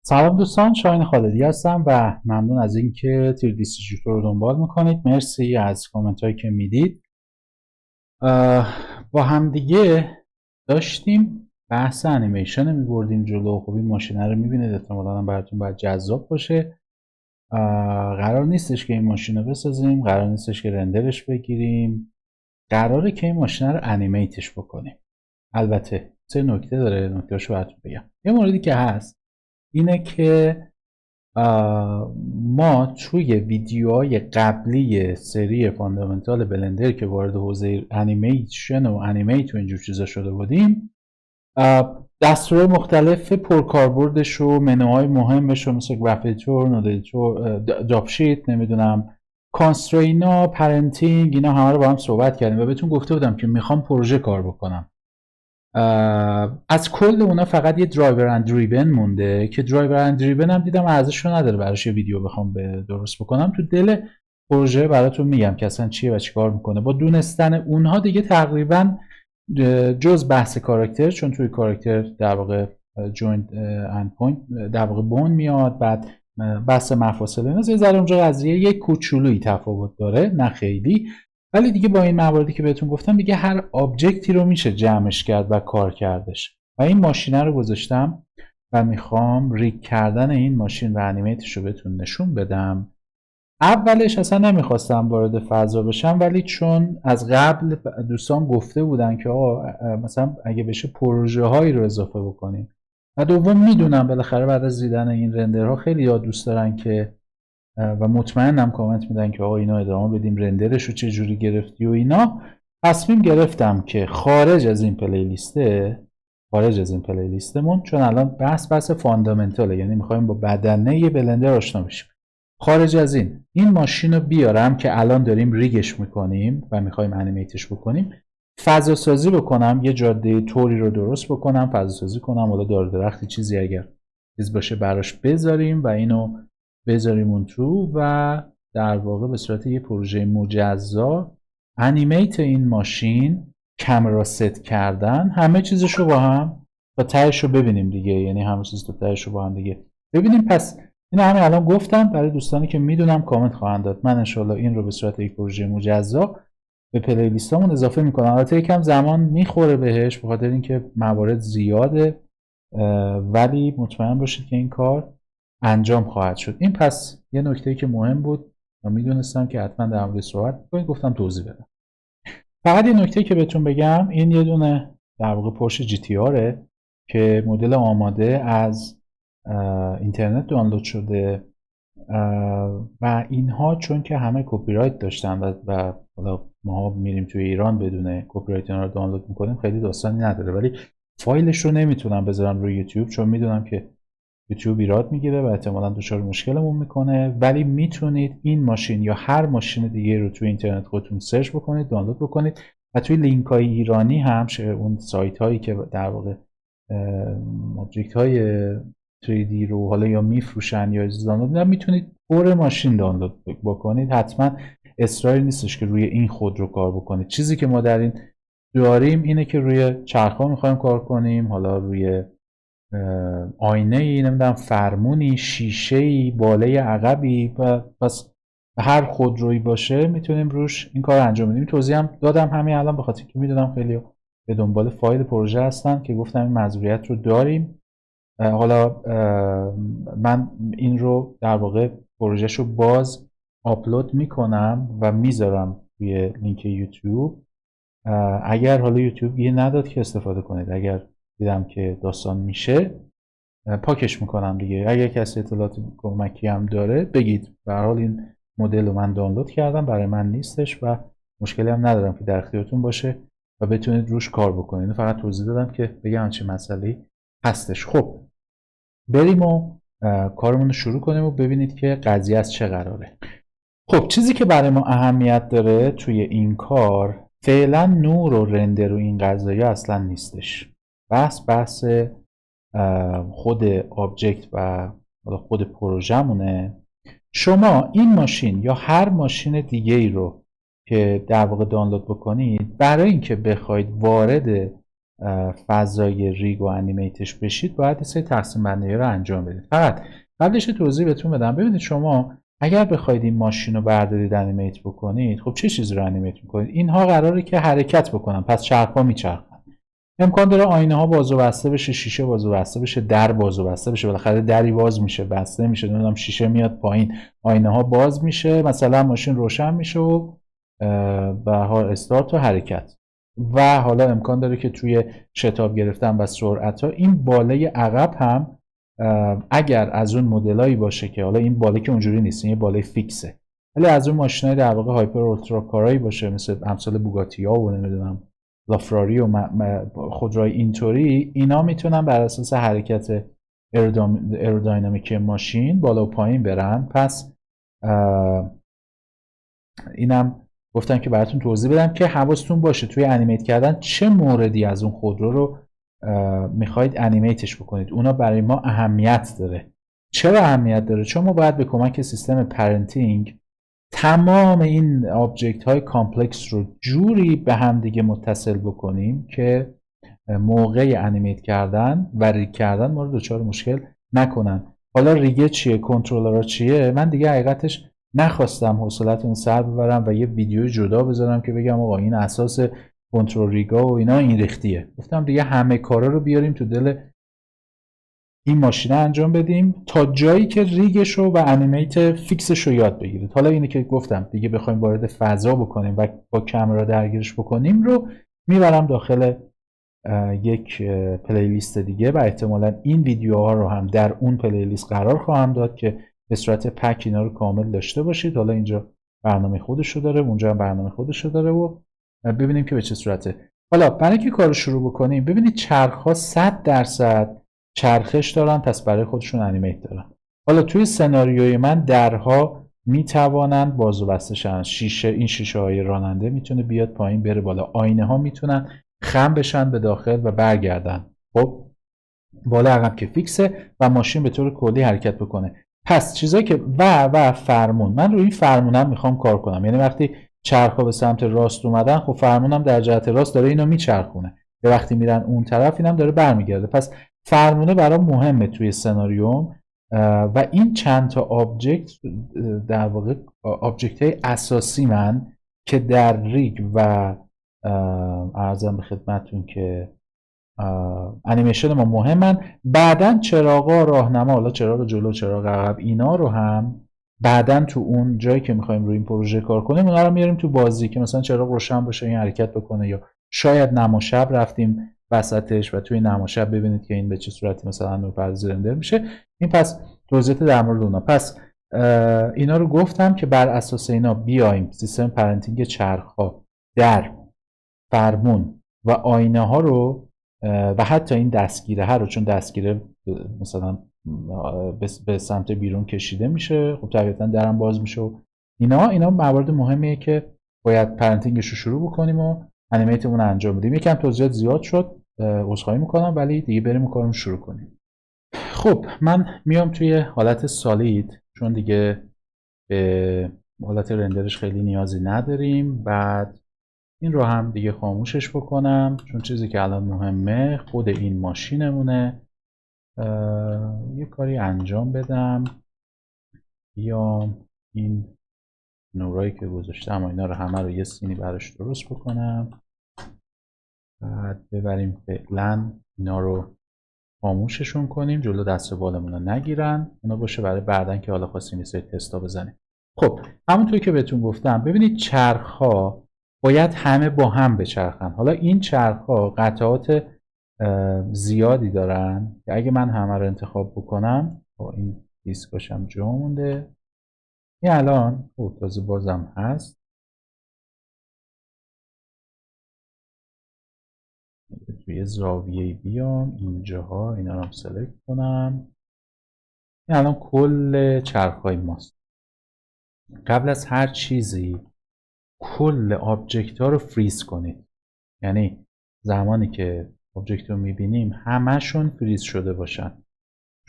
سلام دوستان، شاهین خالدی هستم و ممنون از اینکه تیر دیستریبیوتور رو دنبال میکنید. مرسی از کامنت هایی که میدید. با همدیگه داشتیم بحث انیمیشن میبردیم جلو. خب این ماشینه رو میبینید، احتمالاً براتون باید جذاب باشه. قرار نیستش که این ماشین رو بسازیم، قرار نیستش که رندرش بگیریم، قراره که این ماشین رو انیمیتش بکنیم. البته سه نکته داره، نکتهشو براتون بگم. یه موردی که هست اینه که ما توی ویدیوهای قبلی سری فاندامنتال بلندر که وارد حوزه انیمیشن و انیمیت و اینجور چیزا شده بودیم، دستورهای مختلف پرکاربردش و منوهای مهمش رو مثل گراف ادیتور، نود ادیتور، جاب شیت، نمیدونم کانسترینا، پرنتینگ، اینا همه رو با هم صحبت کردیم و بهتون گفته بودم که میخوام پروژه کار بکنم. از کل اونا فقط یه درایور اند دریون مونده که درایور اند دریون هم دیدم ارزششو نداره براش یه ویدیو بخوام درست بکنم. تو دل پروژه براتون میگم که اصلا چیه و چیکار میکنه. با دونستن اونها دیگه تقریبا جز بحث کاراکتر، چون توی کاراکتر در واقع جوینت اند پوینت در واقع بون میاد، بعد بحث مفاصل اینا یه ذره اونجا قضیه یک کوچولویی تفاوت داره، نه خیلی. ولی دیگه با این مواردی که بهتون گفتم دیگه هر آبجکتی رو میشه جمعش کرد و کار کردش. و این ماشینه رو گذاشتم و میخوام ریگ کردن این ماشین و انیمیتش رو بهتون نشون بدم. اولش اصلا نمیخواستم وارد فضا بشم، ولی چون از قبل دوستان گفته بودن که آقا مثلا اگه بشه پروژه هایی رو اضافه بکنیم، و دوم میدونم بالاخره بعد از دیدن این رندرها خیلی ها دوست دارن که و مطمئنم کامنت میدن که آقا اینا ادامه بدیم، رندرش رو چه جوری گرفتی و اینا. تصمیم گرفتم که خارج از این پلیلیستمون، چون الان بحث فاندامنتاله، یعنی میخوایم با بدنه بلندر آشنا بشیم، خارج از این ماشین رو بیارم که الان داریم ریگش میکنیم و میخوایم انیمیتش بکنیم، فضا سازی بکنم، یه جاده توری رو درست بکنم، فضا سازی کنم، حالا دار درختی چیزی اگر چیز باشه براش بذاریم و اینو بذاریم اون تو و در واقع به صورت یه پروژه مجزا انیمیت این ماشین، کامرا ست کردن، همه چیزش رو با هم تا تهش رو ببینیم دیگه. یعنی همه چیز تا تهش رو با هم دیگه ببینیم. پس این همه الان گفتم برای دوستانی که میدونم کامنت خواهند داد. من انشالله این رو به صورت یک پروژه مجزا به پلیلیستامون اضافه میکنم. البته یکم زمان میخوره بهش به خاطر اینکه موارد زیاده، ولی مطمئن باشید که این کار انجام خواهد شد. این پس یه نکته‌ای که مهم بود و میدونستم که حتما در موردش صحبت کنید، گفتم توضیح بدم. فقط یه نکته که بهتون بگم، این یه دونه در واقع پورش جی تی آره که مدل آماده از اینترنت دانلود شده و اینها چون که همه کپی رایت داشتن و حالا ما میریم توی ایران بدون کپی رایت اینا رو دانلود میکنیم، خیلی داستانی نداره. ولی فایلش رو نمیتونم بذارم روی یوتیوب چون میدونم که یوتیوب ایراد میگیره و احتمالاً دچار مشکلمون میکنه. ولی میتونید این ماشین یا هر ماشین دیگه رو توی اینترنت خودتون سرچ بکنید، دانلود بکنید و توی لینک های ایرانی هم اون سایت هایی که در واقع آبجکت های 3D رو حالا یا میفروشن یا دانلود میدن، میتونید پر ماشین دانلود بکنید. حتما اصراری نیستش که روی این خودرو کار بکنید. چیزی که ما در این داریم اینه که روی چرخ‌ها میخوایم کار کنیم، حالا روی آینه ای، نمیدونم فرمونی، شیشه ای، بالای عقبی، و پس هر خودرویی باشه میتونیم روش این کار انجام بدیم. توضیح هم دادم همین الان به خاطر که میدونم خیلی به دنبال فایل پروژه هستن که گفتم این مزیت رو داریم. حالا من این رو در واقع پروژهش رو باز آپلود میکنم و میذارم توی لینک یوتیوب. اگر حالا یوتیوب یه نداد که استفاده کنید، اگر دیدم که داستان میشه پاکش میکنم دیگه. اگر کسی اطلاعات کمکی هم داره بگید. به هر حال این مدل رو من دانلود کردم، برای من نیستش و مشکلی هم ندارم که در اختیارتون باشه و بتونید روش کار بکنید. فقط توضیح دادم که بگم چه مسئله‌ای هستش. خب بریم و کارمون رو شروع کنیم و ببینید که قضیه از چه قراره. خب چیزی که برای ما اهمیت داره توی این کار فعلا نور و رندر و این قضایی اصلا نیستش. بحث خود آبجکت و خود پروژه‌مونه. شما این ماشین یا هر ماشین دیگه ای رو که در واقع دانلود بکنید، برای اینکه بخواید وارد فضای ریگ و انیمیتش بشید باید این سری تقسیم بندی رو انجام بدید. فقط قبلش توضیح بهتون بدم. ببینید شما اگر بخواید این ماشین رو بردارید انیمیت بکنید، خب چه چیزی رو انیمیت میکنید؟ اینها قراره که حرکت بکنن، پس چرخ‌ها میچرخن. امکان داره آینه ها باز و بسته بشه، شیشه باز و بسته بشه، در باز و بسته بشه، بالاخره دری باز میشه بسته میشه، نمیدونم شیشه میاد پایین، آینه ها باز میشه، مثلا ماشین روشن میشه و به حال استارت و حرکت. و حالا امکان داره که توی شتاب گرفتن و سرعت ها این بالای عقب هم اگر از اون مدلایی باشه که حالا این باله که اونجوری نیست، این بالای فیکسه، ولی از اون ماشینای در واقع هایپر اولترا کارایی باشه مثل امثال بوگاتی ها و نمیدونم لافراری و خودروهای اینطوری، اینا میتونن بر اساس حرکت ایرودینامیک ماشین بالا و پایین برن. پس اینم گفتم که براتون توضیح بدم که حواستون باشه توی انیمیت کردن چه موردی از اون خودرو رو میخواید انیمیتش بکنید. اونا برای ما اهمیت داره. چرا اهمیت داره؟ چون ما باید به کمک سیستم پرنتینگ تمام این آبجکت های کامپلکس رو جوری به هم دیگه متصل بکنیم که موقع انیمیت کردن و ریگ کردن ما رو دچار مشکل نکنن. حالا ریگه چیه، کنترلرها چیه، من دیگه حقیقتش نخواستم حوصلتون سر ببرم و یه ویدیو جدا بذارم که بگم آقا این اساس کنترل ریگا و اینا این ریختیه. گفتم دیگه همه کارا رو بیاریم تو دل این ماشین انجام بدیم تا جایی که ریگش رو و انیمیت فیکسش رو یاد بگیرید. حالا اینی که گفتم دیگه بخوایم وارد فضا بکنیم و با کامera درگیرش بکنیم رو میبرم داخل یک پلیلیست دیگه و احتمالا این ویدیوها رو هم در اون پلیلیست قرار خواهم داد که به صورت پک اینا رو کامل داشته باشید. حالا اینجا برنامه خودش رو داره، اونجا هم برنامه خودش رو داره و ببینیم که به چه صورته. حالا برای اینکه کارو شروع بکنیم، ببینید چرخ‌ها 100% چرخش دارن، پس برای خودشون انیمیت دارن. حالا توی سناریوی من درها میتوانن باز و بسته شن، شیشه، این شیشه های راننده میتونه بیاد پایین بره بالا، آینه ها میتونن خم بشن به داخل و برگردن. خب بالا عقب که فیکسه و ماشین به طور کلی حرکت بکنه. پس چیزایی که و فرمون، من روی این فرمونم میخوام کار کنم. یعنی وقتی چرخا به سمت راست اومدن، خب فرمونم در جهت راست داره اینو میچرخونه، یا وقتی میرن اون طرف اینم داره برمیگرده. پس فرمونه برام مهمه توی سناریوم و این چند تا آبجکت در واقع آبجکت های اساسی من که در ریگ و عرضم به خدمتتون که انیمیشن ما مهمن. بعدن چراغا راهنما، حالا چراغ جلو، چراغ عقب، اینا رو هم بعدن تو اون جایی که میخوایم روی این پروژه کار کنیم اونا رو میاریم تو بازی که مثلا چراغ روشن باشه این حرکت بکنه، یا شاید نما شب رفتیم وسطش و توی نما شب ببینید که این به چه صورتی مثلا نورپردازی رندر میشه. این پس توضیحات در مورد اونا. پس اینا رو گفتم که بر اساس اینا بیایم سیستم پرنتینگ چرخ‌ها در فرمون و آینه ها رو و حتی این دستگیره ها رو، چون دستگیره مثلا به سمت بیرون کشیده میشه، خب طبیعتا درم باز میشه و اینا موارد مهمیه که باید پرنتینگش رو شروع بکنیم و انیمیتمون رو انجام بدیم. یکم توضیحات زیاد شد، عذرخواهی میکنم، ولی دیگه بریم کارمون شروع کنیم. خب من میام توی حالت سالید، چون دیگه به حالت رندرش خیلی نیازی نداریم. بعد این رو هم دیگه خاموشش بکنم، چون چیزی که الان مهمه خود این ماشینمونه. یه کاری انجام بدم، یا این نورایی که گذاشتم و اینا رو همه رو یه سینی براش درست بکنم، بعد ببریم فعلا اینا رو خاموششون کنیم، جلو دست و بالمون رو نگیرن، اونا باشه برای بعدن که حالا خواستیم یه سری تستا بزنیم. خب همونطور که بهتون گفتم، ببینید چرخ‌ها باید همه با هم بچرخن. حالا این چرخ‌ها قطعات زیادی دارن که اگه من همه رو انتخاب بکنم، با این دیسکاشم جا مونده، این الان تازه بازم هست، توی زاویه بیام اینجاها اینا رو سلکت کنم، این الان کل چرخ‌های ماست. قبل از هر چیزی کل آبجکت ها رو فریز کنید، یعنی زمانی که آبجکت رو میبینیم همشون فریز شده باشن،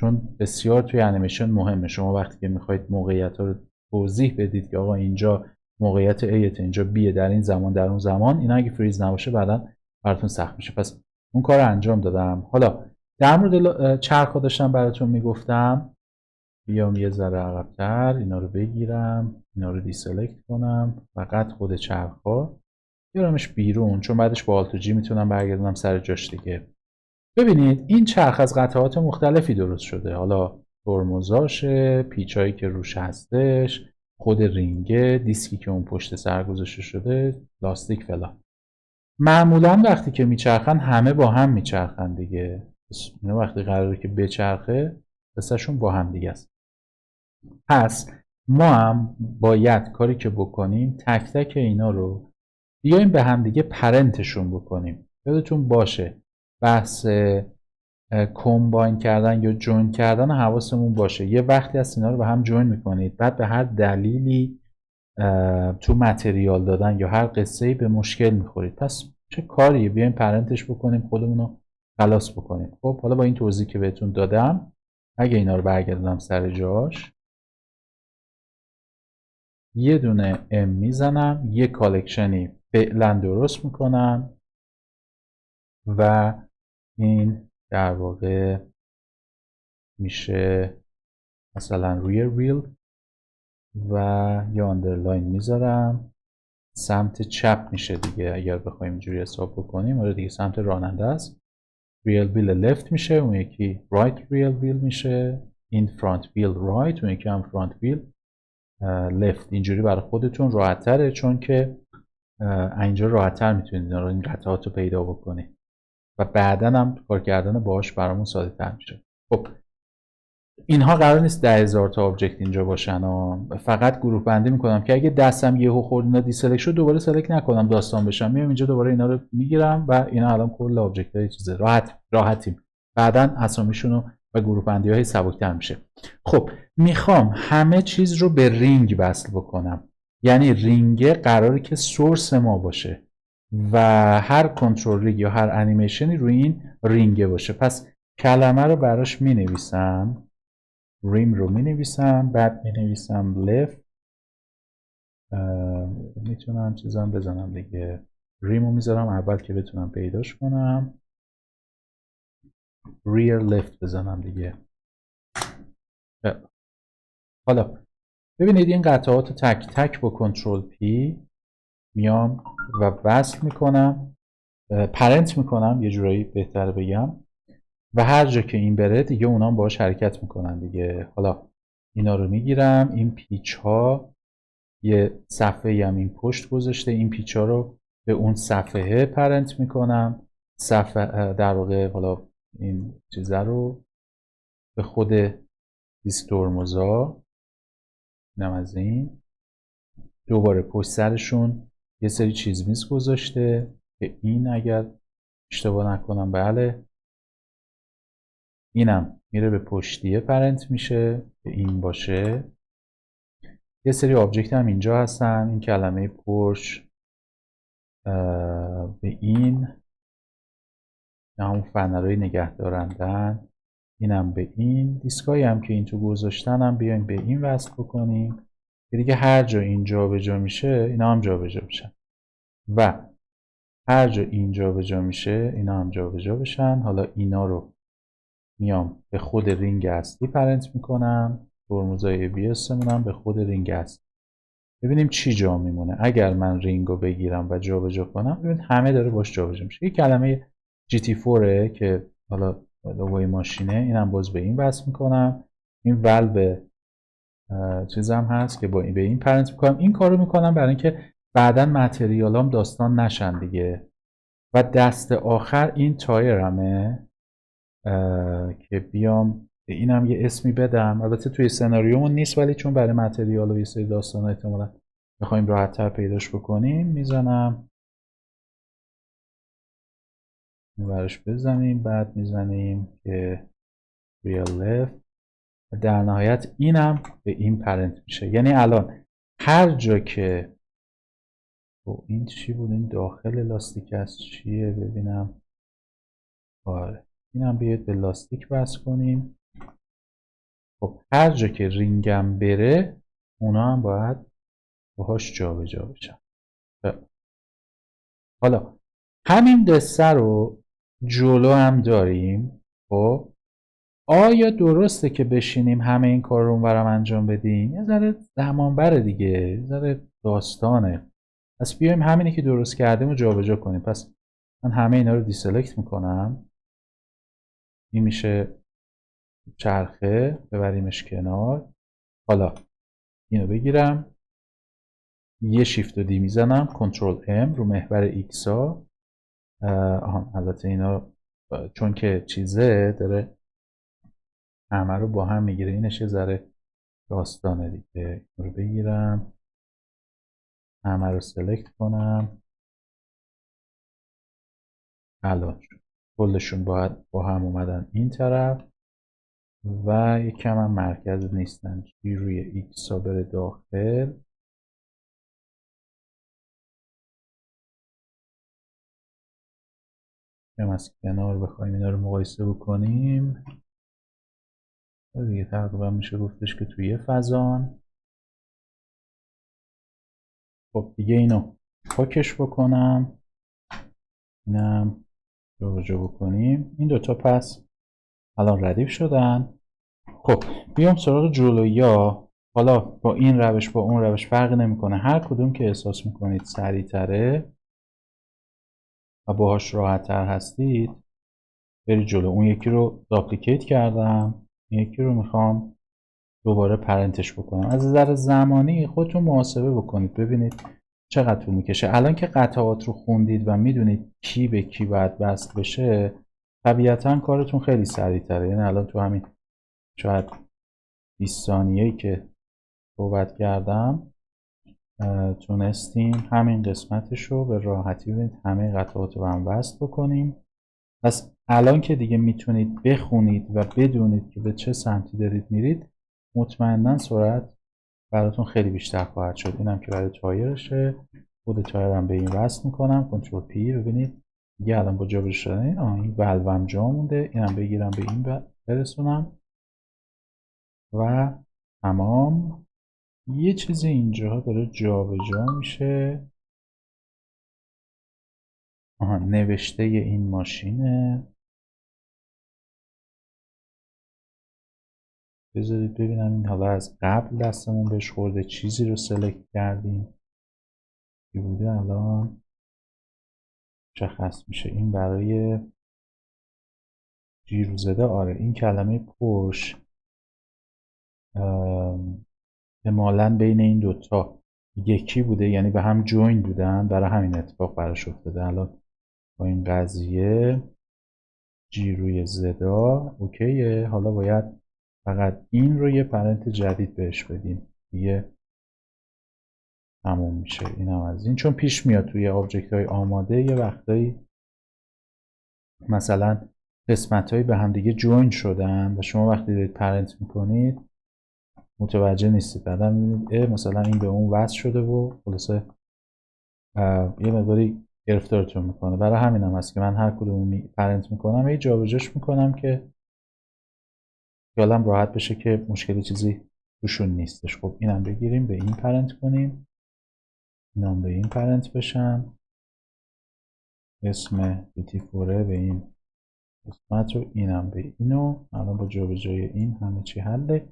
چون بسیار توی انیمیشن مهمه. شما وقتی که میخواید موقعیت ها رو توضیح بدید که آقا اینجا موقعیت A اینجا B در این زمان در اون زمان، اینا اگه فریز نباشه بعدا براتون سخت میشه. پس اون کار رو انجام دادم. حالا در مورد چرخ داشتم براتون میگفتم. بیام یه ذره عقب‌تر اینا رو بگیرم، اینا رو دیسلکت کنم، فقط خود چرخ‌ها بیارمش بیرون، چون بعدش با آلت و جی میتونم برگردونم سر جاش دیگه. ببینید این چرخ از قطعات مختلفی درست شده. حالا ترمزاشه، پیچایی که روش هستش، خود رینگه، دیسکی که اون پشت سر گذاشته شده، لاستیک فلان. معمولا وقتی که میچرخن همه با هم میچرخن دیگه. اینا وقتی قراره که بچرخه قصه‌شون با هم دیگه است. پس ما هم باید کاری که بکنیم تک تک اینا رو بیایم به هم دیگه پرنتشون بکنیم. یادتون باشه بحث کمباین کردن یا جوین کردن حواسمون باشه. یه وقتی از اینا رو به هم جوین میکنید، بعد به هر دلیلی تو متریال دادن یا هر قصه‌ای به مشکل میخورید، پس چه کاریه؟ بیایم پرنتش بکنیم، خودمون رو خلاص بکنیم. خب حالا با این توضیح که بهتون دادم، اگه اینا رو برگردونم سر جاش، یه دونه ام میزنم، یه کالکشنی فعلا درست میکنم و این در واقع میشه مثلا روی ریل و یه آندرلاین میذارم. سمت چپ میشه دیگه اگر بخوایم اینجوری حساب بکنیم. آره دیگه سمت راننده است. ریل ویل لفت میشه، اون یکی رایت ریل ویل میشه. این فرانت ویل رایت، اون یکی هم فرانت ویل لفت. اینجوری برای خودتون راحت تره، چون که اینجا راحت تر میتونید این قطعات رو پیدا بکنید و بعدا هم کار کردن باهاش برامون ساده تر میشه. خب اینها قرار نیست 10,000 تا آبجکت اینجا باشن فقط گروه بندی میکنم که اگه دستم یهو خورد اینا دیسلکت شد دوباره سلکت نکنم داستان بشم. میام اینجا دوباره اینا رو میگیرم و اینا الان کل آبجکت های چیزه. راحتیم. بعدا اسامیشون رو و گروه بندی های سبکتر میشه. خب میخوام همه چیز رو به رینگ وصل بکنم، یعنی رینگ قراره که سورس ما باشه و هر کنترل ریگ یا هر انیمیشنی روی این رینگه باشه. پس کلمه رو براش می نویسم، ریم رو می نویسم، بعد می نویسم left. میتونم چیزم بزنم دیگه، ریم رو میذارم اول که بتونم پیداش کنم، rear left بزنم دیگه. حالا ببینید این قطعات تک تک با کنترل پی میام و وصل میکنم، پرنت میکنم یه جورایی بهتر بگم، و هر جا که این بره دیگه اونام باهاش حرکت میکنن دیگه. حالا اینا رو میگیرم، این پیچ ها یه صفحه هم این پشت گذاشته، این پیچ ها رو به اون صفحه پرنت میکنم. صفحه در واقع حالا این چیزه رو به خود دیسک ترمزا، اینم از این. دوباره پشت سرشون یه سری چیز میز گذاشته که این اگر اشتباه نکنم بله، اینم میره به پشتیه پرنت میشه که این باشه. یه سری آبجکت هم اینجا هستن، این کلمه پرش به این همون فنرهای نگه دارندن، اینم به این دیسکایی هم که این تو گذاشتن هم بیایم به این وصل بکنیم که دیگه هر جا این جا به جا میشه اینا هم جا به جا بشن و هر جا این جا به جا میشه اینا هم جا به جا بشن. حالا اینا رو میام به خود رینگ اصلی پرنت میکنم، ترمزای ABS مونم به خود رینگ اصلی. ببینیم چی جا میمونه. اگر من رینگ رو بگیرم و جا به جا کنم، ببینید همه داره باش جا به جا میشه. یک کلمه GT4 که حالا لوگوی ماشینه، اینم باز به این وصل میکنم. این والو چیزم هست که با این به این پرنت میکنم. این کارو میکنم برای اینکه بعداً متریالام داستان نشن دیگه. و دست آخر این تایرمه که بیام به اینم یه اسمی بدم. البته توی سناریومون نیست، ولی چون برای متریال و یه سری داستان احتمالا بخوایم راحت تر پیداش بکنیم میزنم براش بزنیم، بعد میزنیم که real left. در نهایت اینم به این پرنت میشه. یعنی الان هر جا که این چی بود، این داخل لاستیک است چیه ببینم. آره اینم بیاید به لاستیک وصل کنیم. خب هر جا که رینگم بره اونا هم باید باهاش جا به جا بشن. حالا همین قصه رو جلو هم داریم. خب آیا درسته که بشینیم همه این کار رو اونورم انجام بدیم؟ یه ذره زمان بره دیگه، یه ذره داستانه. پس بیایم همینی که درست کردیم رو جابجا کنیم. پس من همه اینا رو دیسلکت میکنم. این میشه چرخه، ببریمش کنار. حالا اینو بگیرم، یه شیفت و دی میزنم، کنترل ام رو محور ایکس ها. البته اینا چون که چیزه داره همه رو با هم میگیره، اینش یه ذره داستانه دیگه. این رو بگیرم، همه رو سلکت کنم، الان کلشون باید با هم اومدن این طرف و یکم هم مرکز نیستن. جی روی ایکس ها بره داخل. هم از کنار بخوایم اینا رو مقایسه بکنیم دیگه تقریبا میشه گفتش که توی فضان. خب دیگه اینو پاکش بکنم، اینم جابجا بکنیم. این دوتا پس الان ردیف شدن. خب بیام سراغ جلویی. حالا با این روش با اون روش فرقی نمیکنه، هر کدوم که احساس میکنید سریع‌تره و باهاش راحت‌تر هستید برید جلو. اون یکی رو داپلیکیت کردم، این یکی رو میخوام دوباره پرنتش بکنم. از نظر زمانی خودتون محاسبه بکنید ببینید چقدر طول میکشه. الان که قطعات رو خوندید و میدونید کی به کی باید وصل بشه، طبیعتا کارتون خیلی سریع‌تره. یعنی الان تو همین شاید 20 ثانیه‌ای که صحبت کردم تونستیم همین قسمتش رو به راحتی ببینید همه قطعات رو هم وصل بکنیم. پس الان که دیگه میتونید بخونید و بدونید که به چه سمتی دارید میرید، مطمئنا سرعت براتون خیلی بیشتر خواهد شد. اینم که برای تایرشه، خود تایرم به این وصل میکنم، کنترل پی. ببینید دیگه الان با جابجا شدن این والوم جا مونده، اینم بگیرم به این برسونم و تمام. یه چیزی اینجا داره جابجا میشه. نوشته این ماشینه. بذارید ببینم این حالا از قبل دستمون بهش خورده چیزی رو سلکت کردیم که بوده الان مشخص میشه. این برای جی رو زده. آره این کلمه پرش احتمالاً بین این دوتا یکی بوده، یعنی به هم جوین بودن، برای همین اتفاق براش افتاده. الان با این قضیه جی روی زدا اوکیه. حالا باید فقط این رو یه پرنت جدید بهش بدیم دیگه تموم میشه. این هم از این، چون پیش میاد توی آبجکت های آماده یه وقتایی مثلا قسمت هایی به هم دیگه جوین شدن و شما وقتی دارید پرنت میکنید متوجه نیستید، بعدا میبینید مثلا این به اون وصل شده و خلاصه یه مقداری گرفتارتون میکنه. برای همین هم هست که من هر کدوم پرنت میکنم یه جابجاش میکنم که خیالم راحت بشه که مشکلی چیزی توشون نیستش. خب اینم بگیریم به این پرنت کنیم، اینم به این پرنت بشن، اسم بیتیفوره به این قسمت رو، اینم به اینو. الان با جابجایی این همه چی حله.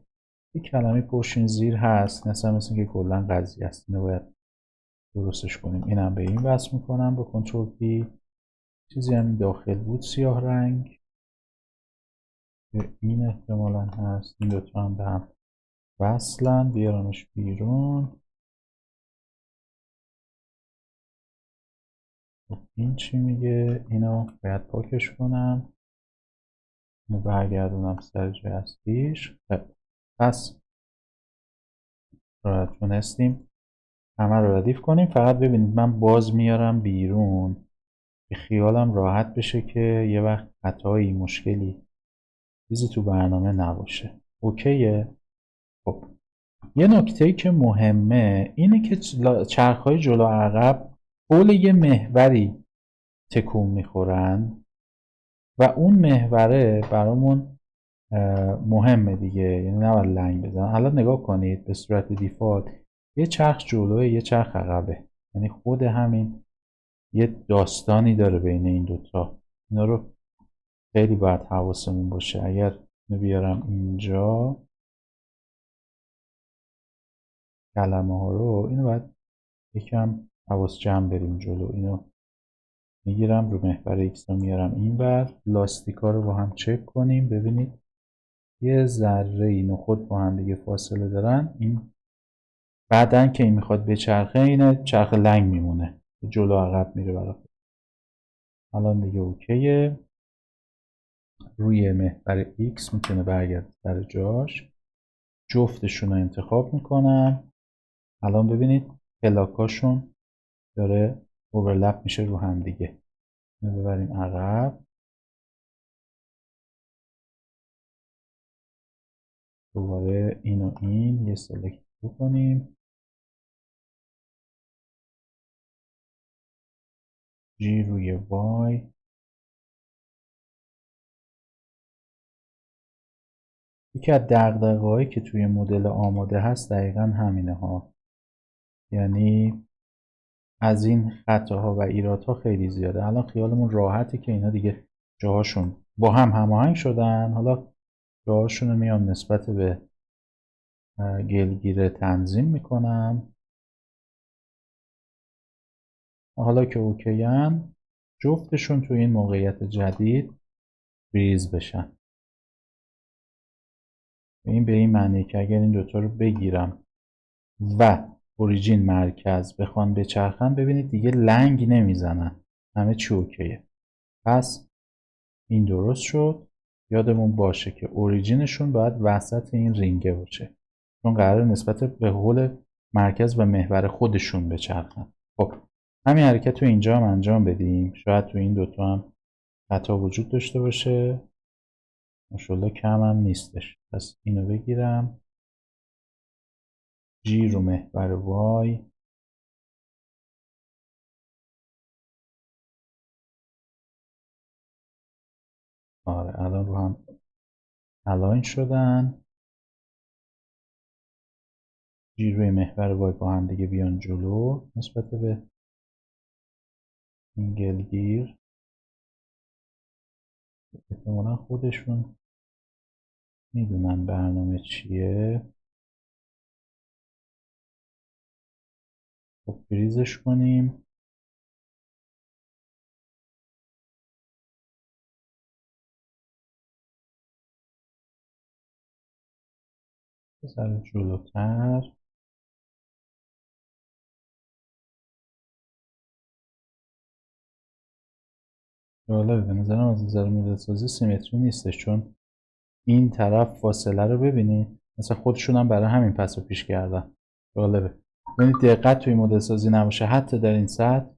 یک کلمه پشت زیر هست مثل که کلا قضیه است، اینو باید درستش کنیم. اینم به این وصل میکنم با کنترل پی. چیزی هم داخل بود سیاه رنگ، این احتمالا هست. این دوتا هم به هم وصلن، بیارمش بیرون. این چی میگه؟ اینو باید پاکش کنم، اینو برگردونم سر جای اصلیش. پس راحت تونستیم همه رو ردیف کنیم. فقط ببینید من باز میارم بیرون که خیالم راحت بشه که یه وقت خطایی مشکلی چیزی تو برنامه نباشه. اوکیه. خب یه نکته که مهمه اینه که چرخهای جلو عقب حول یه محوری تکون میخورن و اون محوره برامون مهمه دیگه، یعنی نباید لنگ بزنن. حالا نگاه کنید به صورت دیفالت یه چرخ جلوه یه چرخ عقبه، یعنی خود همین یه داستانی داره بین این دوتا. اینا رو خیلی باید حواسمون باشه. اگر اینو بیارم اینجا کلمه ها رو، اینو باید یکم حواس جمع بریم جلو. اینو میگیرم رو محور ایکس رو میارم این ور، لاستیکا رو با هم چک کنیم. ببینید یه ذره اینو خود با هم دیگه فاصله دارن. این بعدن که این میخواد بچرخه، اینه چرخ لنگ میمونه، جلو عقب میره برای خود. الان دیگه اوکیه. روی محور ایکس میتونه برگرد سر جاش. جفتشون رو انتخاب میکنم. الان ببینید پلاکاشون داره اوورلپ میشه رو هم دیگه. اینو ببریم عقب. دوباره این و این یه سلکت بکنیم. جی روی وای. یکی از دغدغه‌هایی که توی مدل آماده هست دقیقا همینه ها. یعنی از این خطاها و ایرادها خیلی زیاده. الان خیالمون راحته که اینا دیگه جاهاشون با هم هماهنگ شدن. حالا جاهاشون رو میام نسبت به گلگیره تنظیم میکنم. حالا که اوکی‌ان، جفتشون توی این موقعیت جدید فریز بشن. این به این معنی که اگر این دوتا رو بگیرم و اوریجین مرکز بخوان بچرخن، ببینید دیگه لنگ نمیزنن، همه چی اوکیه. پس این درست شد. یادمون باشه که اوریجینشون باید وسط این رینگه باشه، چون قرار نسبت به حول مرکز و محور خودشون بچرخن. خب همین حرکت رو اینجا هم انجام بدیم. شاید تو این دوتا هم خطا وجود داشته باشه، ماشاءالله کم هم نیستش. پس اینو بگیرم، جی رو محور وای، آره الان رو هم الاین شدن. جی روی محور وای با هم دیگه بیان جلو نسبت به این گلگیر. احتمالا خودشون میدونن برنامه چیه. خب فریزش کنیم. بذار جلوتر. جالبه، به نظرم از نظر مدل سازی سیمتری نیستش، چون این طرف فاصله رو ببینید مثلا خودشون هم برای همین پس و پیش کردن. جالبه. ببینید دقت توی مدل سازی نباشه حتی در این سطح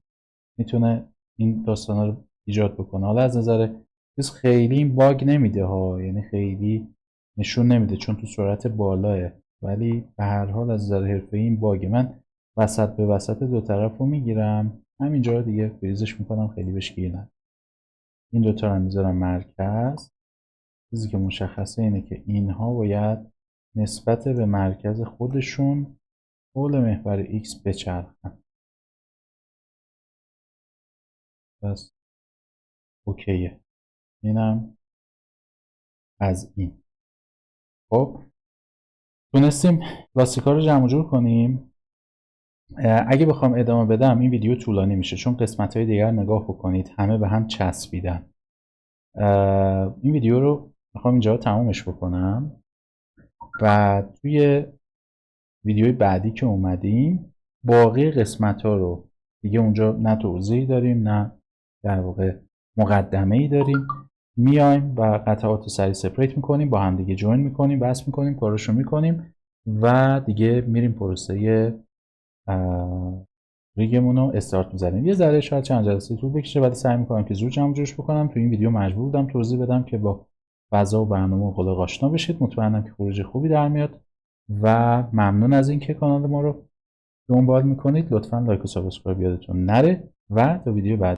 میتونه این داستانا رو ایجاد بکنه. حالا از نظر چیز خیلی این باگ نمیده ها، یعنی خیلی نشون نمیده چون تو سرعت بالاه، ولی به هر حال از نظر حرفه‌ای این باگه. من وسط به وسط دو طرف رو میگیرم، همینجا دیگه فریزش میکنم، خیلی بهش گیر ندارم. این دوتا رو میذارم مرکز. چیزی که مشخصه اینه که اینها باید نسبت به مرکز خودشون حول محور X بچرخن. پس اوکیه. اینم از این. خب تونستیم لاستیکا رو جمع جور کنیم. اگه بخوام ادامه بدم این ویدیو طولانی میشه، چون قسمت های دیگر نگاه بکنید همه به هم چسبیدن. این ویدیو رو میخوام اینجا تمومش بکنم و توی ویدیوی بعدی که اومدیم باقی قسمت ها رو دیگه اونجا نه توضیح داریم نه در واقع مقدمه ای داریم، میایم و قطعات رو سریع سپریت میکنیم، با هم دیگه جوین میکنیم، بس میکنیم، کارشو میکنیم و دیگه میریم پروسه ریگمون رو استارت میزنیم. یه ذره شاید چند جلسه طول بکشه، ولی سعی میکنم که زود جمع جورش بکنم. تو این ویدیو مجبور بودم توضیح بدم که با فضا و برنامه و قلق آشنا بشید. مطمئنم که خروج خوبی در میاد و ممنون از اینکه کانال ما رو دنبال میکنید. لطفا لایک و سابسکرایب یادتون نره و تا ویدیو بعد